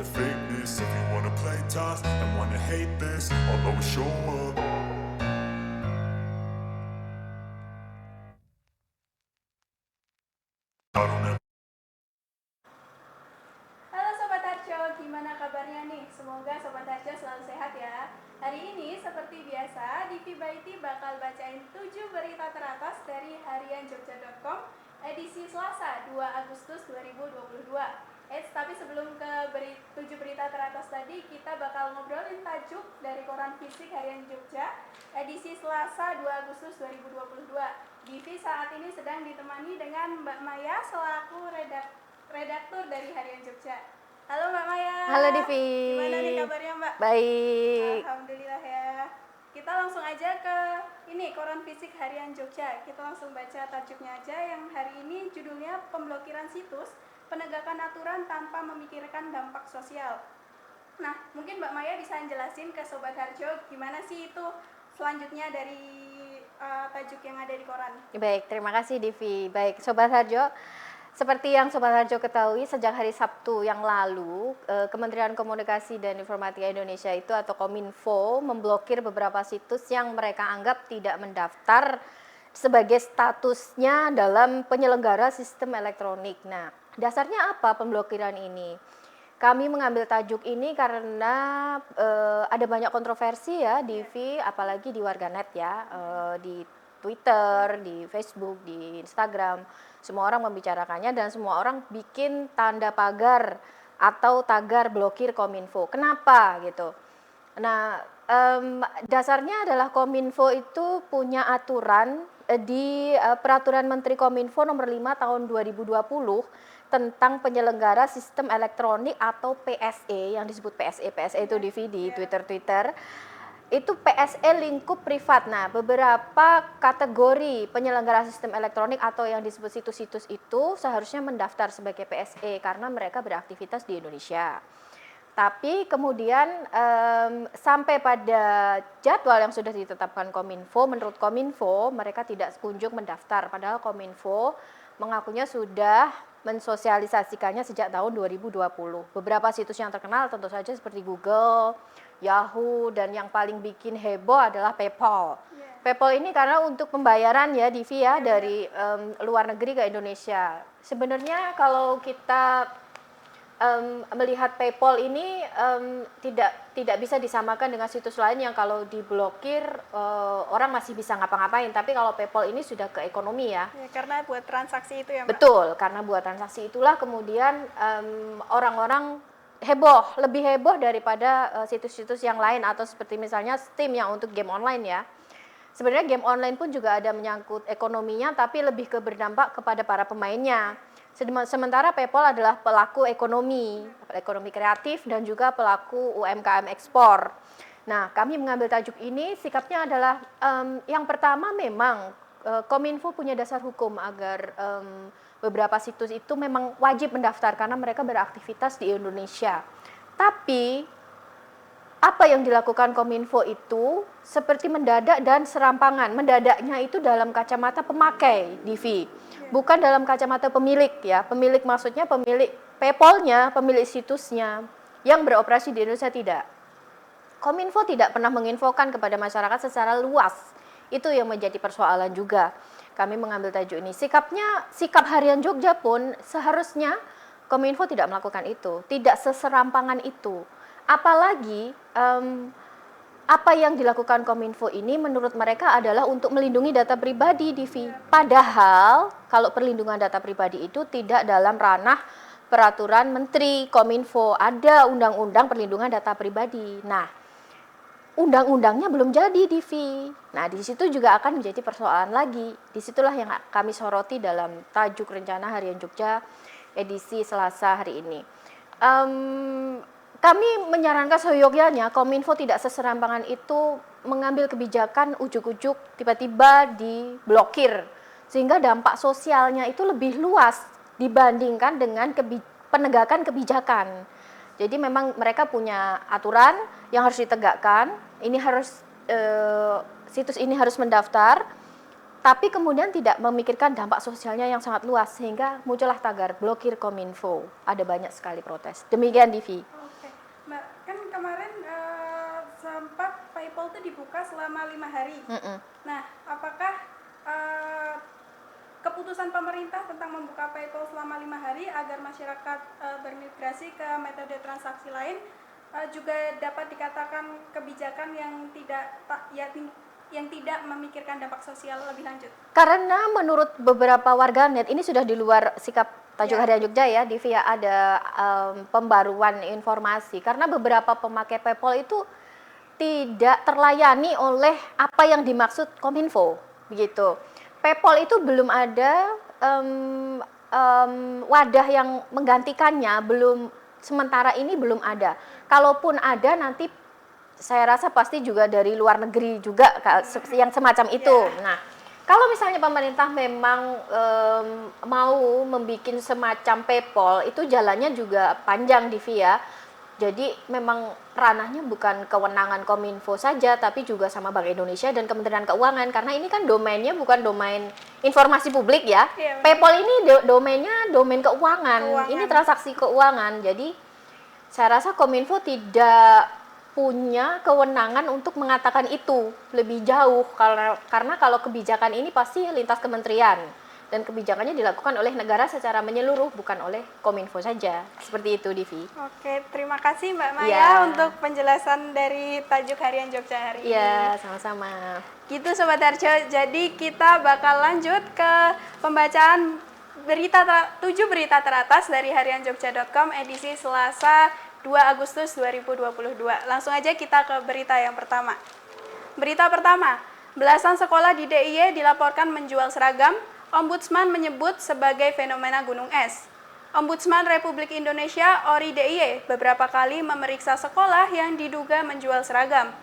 the fakeness. If you wanna play tough and wanna hate this, I'll always show up. I don't ever. Halo Sobat Harjo, gimana kabarnya nih? Semoga Sobat Harjo selalu sehat ya. Hari ini seperti biasa, Divi Baiti bakal bacain 7 berita teratas dari harianjogja.com edisi Selasa 2 Agustus 2022. Tapi sebelum ke 7 berita teratas tadi, kita bakal ngobrolin tajuk dari koran fisik Harian Jogja edisi Selasa 2 Agustus 2022. Divi saat ini sedang ditemani dengan Mbak Maya selaku redaktur dari Harian Jogja. Halo Mbak Maya. Halo Divi. Gimana nih kabarnya Mbak? Baik. Alhamdulillah ya. Kita langsung aja ke ini koran fisik Harian Jogja. Kita langsung baca tajuknya aja yang hari ini judulnya Pemblokiran Situs, Penegakan Aturan Tanpa Memikirkan Dampak Sosial. Nah, mungkin Mbak Maya bisa jelasin ke Sobat Harjo gimana sih itu selanjutnya dari tajuk yang ada di koran. Baik, terima kasih Divi. Baik, Sobat Harjo, seperti yang Sobat Harjo ketahui, sejak hari Sabtu yang lalu, Kementerian Komunikasi dan Informatika Indonesia itu atau Kominfo memblokir beberapa situs yang mereka anggap tidak mendaftar sebagai statusnya dalam penyelenggara sistem elektronik. Nah, dasarnya apa pemblokiran ini? Kami mengambil tajuk ini karena ada banyak kontroversi ya Divi, apalagi di warganet ya, di Twitter, di Facebook, di Instagram. Semua orang membicarakannya dan semua orang bikin tanda pagar atau tagar blokir Kominfo. Kenapa gitu? Nah, dasarnya adalah Kominfo itu punya aturan di Peraturan Menteri Kominfo nomor 5 tahun 2020 tentang penyelenggara sistem elektronik atau PSE, yang disebut PSE itu di Twitter. Itu PSE lingkup privat. Nah, beberapa kategori penyelenggara sistem elektronik atau yang disebut situs-situs itu seharusnya mendaftar sebagai PSE karena mereka beraktivitas di Indonesia. Tapi kemudian sampai pada jadwal yang sudah ditetapkan Kominfo, menurut Kominfo mereka tidak kunjung mendaftar. Padahal Kominfo mengakunya sudah mensosialisasikannya sejak tahun 2020. Beberapa situs yang terkenal tentu saja seperti Google, Yahoo, dan yang paling bikin heboh adalah PayPal. PayPal ini karena untuk pembayaran ya Divi ya, dari luar negeri ke Indonesia. Sebenarnya kalau kita melihat PayPal ini tidak bisa disamakan dengan situs lain yang kalau diblokir orang masih bisa ngapa-ngapain, tapi kalau PayPal ini sudah ke ekonomi ya. Karena buat transaksi itu ya Mbak? Betul, karena buat transaksi itulah kemudian orang-orang lebih heboh daripada situs-situs yang lain atau seperti misalnya Steam yang untuk game online ya. Sebenarnya game online pun juga ada menyangkut ekonominya, tapi lebih ke berdampak kepada para pemainnya. Sementara PayPal adalah pelaku ekonomi kreatif dan juga pelaku UMKM ekspor. Nah, kami mengambil tajuk ini, sikapnya adalah yang pertama memang Kominfo punya dasar hukum agar beberapa situs itu memang wajib mendaftar karena mereka beraktivitas di Indonesia. Tapi apa yang dilakukan Kominfo itu seperti mendadak dan serampangan. Mendadaknya itu dalam kacamata pemakai, Divi, bukan dalam kacamata pemilik ya. Pemilik maksudnya pemilik PayPal-nya, pemilik situsnya yang beroperasi di Indonesia tidak. Kominfo tidak pernah menginfokan kepada masyarakat secara luas. Itu yang menjadi persoalan juga. Kami mengambil tajuk ini. Sikap Harian Jogja pun seharusnya Kominfo tidak melakukan itu, tidak seserampangan itu. Apalagi apa yang dilakukan Kominfo ini menurut mereka adalah untuk melindungi data pribadi, Divi. Padahal kalau perlindungan data pribadi itu tidak dalam ranah peraturan Menteri Kominfo, ada undang-undang perlindungan data pribadi. Nah, undang-undangnya belum jadi, Divi. Nah, di situ juga akan menjadi persoalan lagi. Disitulah yang kami soroti dalam tajuk rencana Harian Jogja edisi Selasa hari ini. Kami menyarankan seyogyanya Kominfo tidak seserampangan itu mengambil kebijakan ujuk-ujuk tiba-tiba diblokir, sehingga dampak sosialnya itu lebih luas dibandingkan dengan penegakan kebijakan. Jadi memang mereka punya aturan yang harus ditegakkan. Ini harus situs ini harus mendaftar, tapi kemudian tidak memikirkan dampak sosialnya yang sangat luas sehingga muncullah tagar blokir Kominfo. Ada banyak sekali protes. Demikian Divi. PayPal itu dibuka selama 5 hari. Mm-mm. Nah, apakah keputusan pemerintah tentang membuka PayPal selama 5 hari agar masyarakat bermigrasi ke metode transaksi lain juga dapat dikatakan kebijakan yang tidak memikirkan dampak sosial lebih lanjut? Karena menurut beberapa warganet ini sudah di luar sikap Tajuk Harian Jogja ya, di via ada pembaruan informasi karena beberapa pemakai PayPal itu tidak terlayani oleh apa yang dimaksud Kominfo begitu. PayPal itu belum ada wadah yang menggantikannya, sementara ini belum ada. Kalaupun ada nanti saya rasa pasti juga dari luar negeri juga yang semacam itu. Nah, kalau misalnya pemerintah memang mau membuat semacam PayPal, itu jalannya juga panjang di via. Jadi memang ranahnya bukan kewenangan Kominfo saja, tapi juga sama Bank Indonesia dan Kementerian Keuangan. Karena ini kan domainnya bukan domain informasi publik ya. Iya, PayPal ini domainnya domain keuangan. Ini transaksi keuangan. Jadi saya rasa Kominfo tidak punya kewenangan untuk mengatakan itu lebih jauh karena kalau kebijakan ini pasti lintas kementerian dan kebijakannya dilakukan oleh negara secara menyeluruh bukan oleh Kominfo saja. Seperti itu, Divi. Oke, terima kasih Mbak Maya untuk penjelasan dari Tajuk Harian Jogja hari ini. Iya, sama-sama. Gitu Sobat Harjo, jadi kita bakal lanjut ke pembacaan 7 berita teratas dari harianjogja.com edisi Selasa 2 Agustus 2022. Langsung aja kita ke berita yang pertama. Berita pertama, belasan sekolah di DIY dilaporkan menjual seragam, Ombudsman menyebut sebagai fenomena gunung es. Ombudsman Republik Indonesia Ori DIY beberapa kali memeriksa sekolah yang diduga menjual seragam.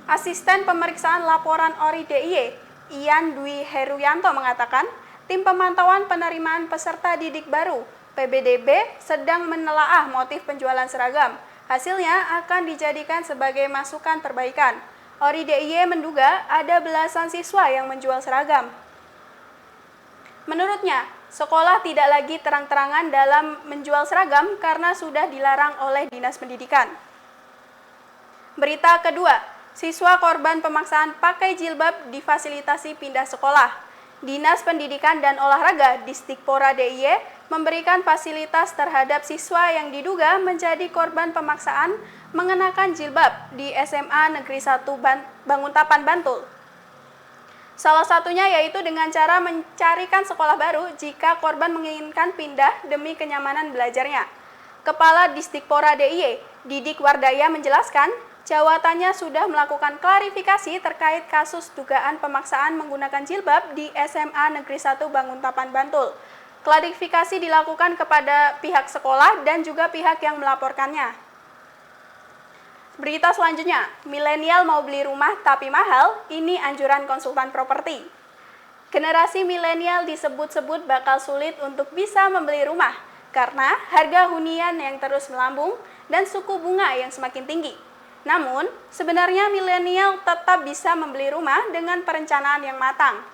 Asisten pemeriksaan laporan Ori DIY, Ian Dwi Heruyanto mengatakan, tim pemantauan penerimaan peserta didik baru PBDB sedang menelaah motif penjualan seragam. Hasilnya akan dijadikan sebagai masukan perbaikan. Ori DIY menduga ada belasan siswa yang menjual seragam. Menurutnya, sekolah tidak lagi terang-terangan dalam menjual seragam karena sudah dilarang oleh Dinas Pendidikan. Berita kedua, siswa korban pemaksaan pakai jilbab difasilitasi pindah sekolah. Dinas Pendidikan dan Olahraga Distikpora DIY memberikan fasilitas terhadap siswa yang diduga menjadi korban pemaksaan mengenakan jilbab di SMA Negeri 1 Banguntapan, Bantul. Salah satunya yaitu dengan cara mencarikan sekolah baru jika korban menginginkan pindah demi kenyamanan belajarnya. Kepala Distikpora DIY, Didik Wardaya menjelaskan, jawatannya sudah melakukan klarifikasi terkait kasus dugaan pemaksaan menggunakan jilbab di SMA Negeri 1 Banguntapan, Bantul. Klarifikasi dilakukan kepada pihak sekolah dan juga pihak yang melaporkannya. Berita selanjutnya, milenial mau beli rumah tapi mahal, ini anjuran konsultan properti. Generasi milenial disebut-sebut bakal sulit untuk bisa membeli rumah karena harga hunian yang terus melambung dan suku bunga yang semakin tinggi. Namun, sebenarnya milenial tetap bisa membeli rumah dengan perencanaan yang matang.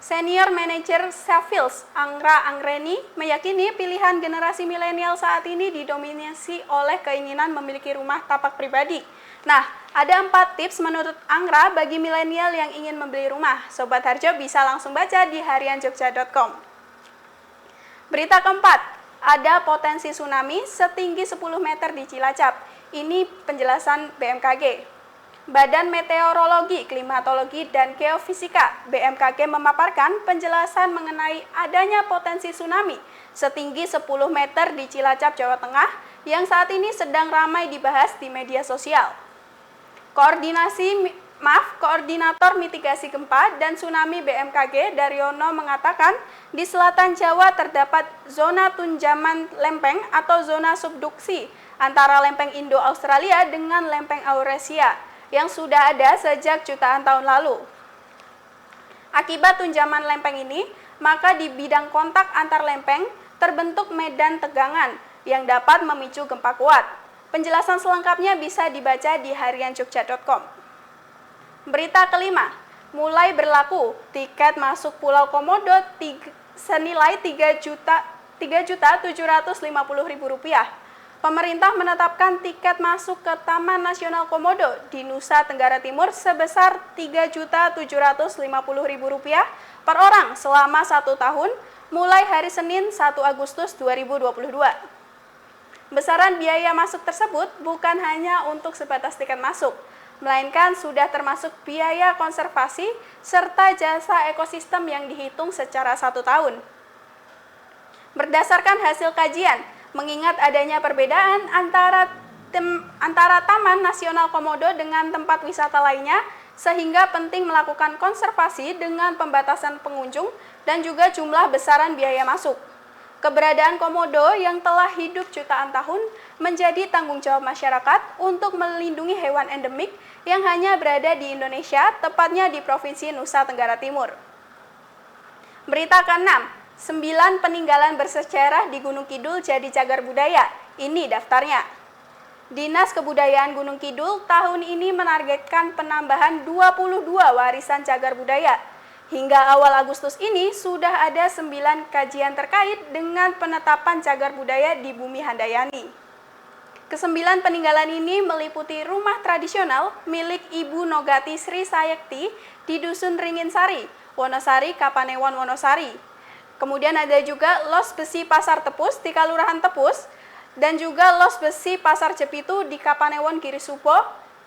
Senior Manager Safils Angra Angreni meyakini pilihan generasi milenial saat ini didominasi oleh keinginan memiliki rumah tapak pribadi. Nah, ada 4 tips menurut Angra bagi milenial yang ingin membeli rumah. Sobat Harjo bisa langsung baca di harianjogja.com. Berita keempat, ada potensi tsunami setinggi 10 meter di Cilacap. Ini penjelasan BMKG. Badan Meteorologi, Klimatologi, dan Geofisika (BMKG) memaparkan penjelasan mengenai adanya potensi tsunami setinggi 10 meter di Cilacap, Jawa Tengah yang saat ini sedang ramai dibahas di media sosial. Koordinator Mitigasi Gempa dan Tsunami BMKG Daryono mengatakan di selatan Jawa terdapat zona tunjaman lempeng atau zona subduksi antara lempeng Indo-Australia dengan lempeng Eurasia yang sudah ada sejak jutaan tahun lalu. Akibat tunjaman lempeng ini, maka di bidang kontak antar lempeng terbentuk medan tegangan yang dapat memicu gempa kuat. Penjelasan selengkapnya bisa dibaca di harianjogja.com. Berita kelima, mulai berlaku tiket masuk Pulau Komodo senilai Rp3.750.000. pemerintah menetapkan tiket masuk ke Taman Nasional Komodo di Nusa Tenggara Timur sebesar Rp3.750.000 per orang selama 1 tahun mulai hari Senin 1 Agustus 2022. Besaran biaya masuk tersebut bukan hanya untuk sebatas tiket masuk, melainkan sudah termasuk biaya konservasi serta jasa ekosistem yang dihitung secara 1 tahun. Berdasarkan hasil kajian, mengingat adanya perbedaan antara Taman Nasional Komodo dengan tempat wisata lainnya, sehingga penting melakukan konservasi dengan pembatasan pengunjung dan juga jumlah besaran biaya masuk. Keberadaan komodo yang telah hidup jutaan tahun menjadi tanggung jawab masyarakat untuk melindungi hewan endemik yang hanya berada di Indonesia, tepatnya di Provinsi Nusa Tenggara Timur. Berita ke-6. 9 peninggalan bersejarah di Gunung Kidul jadi cagar budaya. Ini daftarnya. Dinas Kebudayaan Gunung Kidul tahun ini menargetkan penambahan 22 warisan cagar budaya. Hingga awal Agustus ini sudah ada 9 kajian terkait dengan penetapan cagar budaya di Bumi Handayani. Ke-9 peninggalan ini meliputi rumah tradisional milik Ibu Nogati Sri Sayekti di Dusun Ringinsari, Wonosari, Kapanewon, Wonosari. Kemudian ada juga Los Besi Pasar Tepus di Kalurahan Tepus, dan juga Los Besi Pasar Jepitu di Kapanewon Girisupo,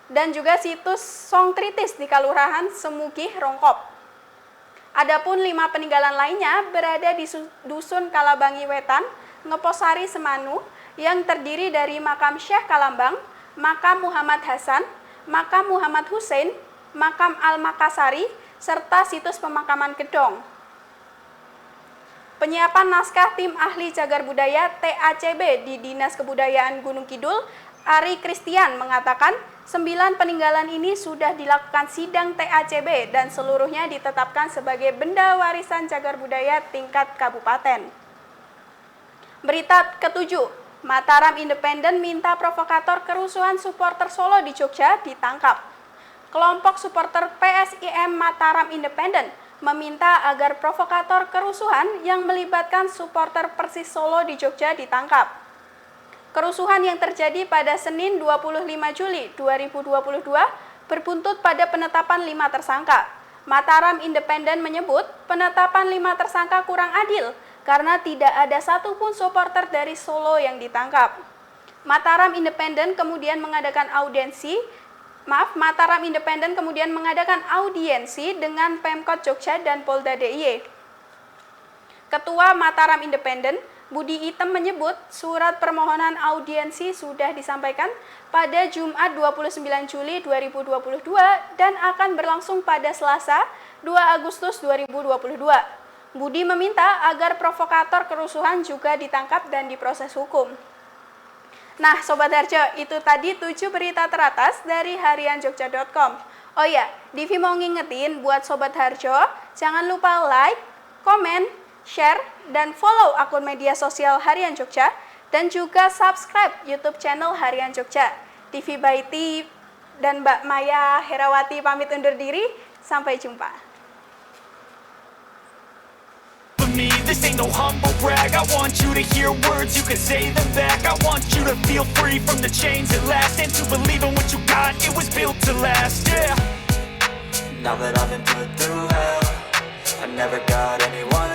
dan juga situs Song Tritis di Kalurahan Semugih Rongkop. Adapun 5 peninggalan lainnya berada di Dusun Kalabangi Wetan, Ngeposari Semanu, yang terdiri dari makam Syekh Kalambang, makam Muhammad Hasan, makam Muhammad Hussein, makam Al-Makassari, serta situs pemakaman Gedong. Penyiapan naskah tim ahli cagar budaya TACB di Dinas Kebudayaan Gunung Kidul, Ari Christian mengatakan 9 peninggalan ini sudah dilakukan sidang TACB dan seluruhnya ditetapkan sebagai benda warisan cagar budaya tingkat kabupaten. Berita ke-7, Mataram Independen minta provokator kerusuhan supporter Solo di Jogja ditangkap. Kelompok supporter PSIM Mataram Independen meminta agar provokator kerusuhan yang melibatkan supporter Persis Solo di Jogja ditangkap. Kerusuhan yang terjadi pada Senin 25 Juli 2022 berbuntut pada penetapan 5 tersangka. Mataram Independen menyebut penetapan 5 tersangka kurang adil karena tidak ada satupun supporter dari Solo yang ditangkap. Mataram Independen kemudian mengadakan audiensi dengan Pemkot Jogja dan Polda DIY. Ketua Mataram Independen, Budi Item menyebut surat permohonan audiensi sudah disampaikan pada Jumat 29 Juli 2022 dan akan berlangsung pada Selasa 2 Agustus 2022. Budi meminta agar provokator kerusuhan juga ditangkap dan diproses hukum. Nah, Sobat Harjo, itu tadi 7 berita teratas dari harianjogja.com. Oh ya, Divi mau ngingetin buat Sobat Harjo, jangan lupa like, komen, share, dan follow akun media sosial Harian Jogja, dan juga subscribe YouTube channel Harian Jogja. Divi Baiti dan Mbak Maya Herawati pamit undur diri, sampai jumpa. Me, this ain't no humble brag. I want you to hear words, you can say them back. I want you to feel free from the chains at last, and to believe in what you got, it was built to last, yeah. Now that I've been put through hell, I never got anyone